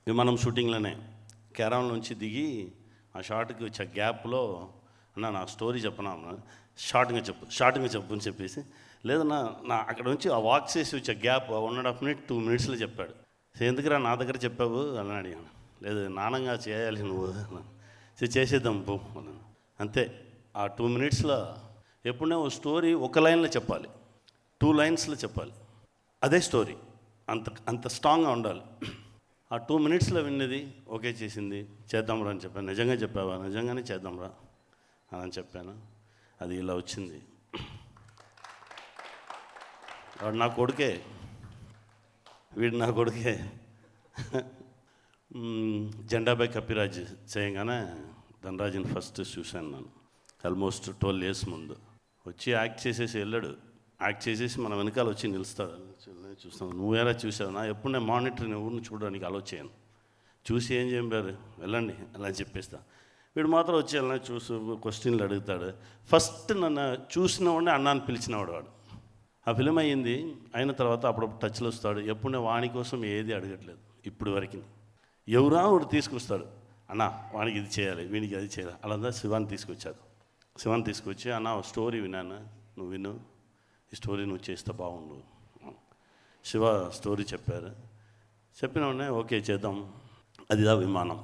విమానం షూటింగ్లోనే కేరళ నుంచి దిగి ఆ షార్ట్కి వచ్చే గ్యాప్లో అన్న నా స్టోరీ చెప్పనా షార్ట్గా చెప్పు అని చెప్పేసి లేదన్నా నా అక్కడ నుంచి ఆ వాక్ చేసి వచ్చే గ్యాప్ 1.5 minute 2 minutesలో చెప్పాడు. ఎందుకురా నా దగ్గర చెప్పావు అని అడిగాను. లేదు నానంగా చేయాలి నువ్వు చేసేద్దాం పో అంతే. ఆ 2 minutesలో ఎప్పుడైనా ఓ స్టోరీ ఒక లైన్లో చెప్పాలి, 2 linesలో చెప్పాలి, అదే స్టోరీ. అంత స్ట్రాంగ్గా ఉండాలి. ఆ 2 minutesలో విన్నది ఓకే చేసింది, చేద్దాంరా అని చెప్పాను. నిజంగా చెప్పావా? నిజంగానే చేద్దాంరా అని చెప్పాను. అది ఇలా వచ్చింది. వాడు నా కొడుకే, వీడు నా కొడుకే. జెండాపై కపిరాజ్ చేయగానే ధనరాజుని ఫస్ట్ చూశాను నేను. ఆల్మోస్ట్ 12 years ముందు వచ్చి యాక్ట్ చేసేసి వెళ్ళాడు. యాక్ట్ చేసేసి మన వెనకాల వచ్చి నిలుస్తాడు. చూస్తాను నువ్వేరా చూసావు నా ఎప్పుడు నేను మానిటర్ని ఊరిని చూడడానికి ఆలోచన చూసి ఏం చెప్పారు వెళ్ళండి అలా చెప్పేస్తా. వీడు మాత్రం వచ్చి వెళ్ళినా చూసి క్వశ్చన్లు అడుగుతాడు. ఫస్ట్ నన్ను చూసిన వాడిని అన్నాన్ని పిలిచినవాడు వాడు. ఆ ఫిలిం అయ్యింది. అయిన తర్వాత అప్పుడప్పుడు టచ్లో వస్తాడు. ఎప్పుడు నేను వాని కోసం ఏది అడగట్లేదు ఇప్పుడు వరకు. ఎవరా వాడు తీసుకొస్తాడు, అన్న వానికి ఇది చేయాలి, వీనికి అది చేయాలి. అలా శివాన్ని తీసుకొచ్చారు. శివాన్ని తీసుకొచ్చి అన్న స్టోరీ విన్నాను, నువ్వు విను, ఈ స్టోరీ నువ్వు చేస్తే బాగుండు. శివ స్టోరీ చెప్పారు. చెప్పిన వెంటనే ఓకే చేద్దాం. అదిదా విమానం.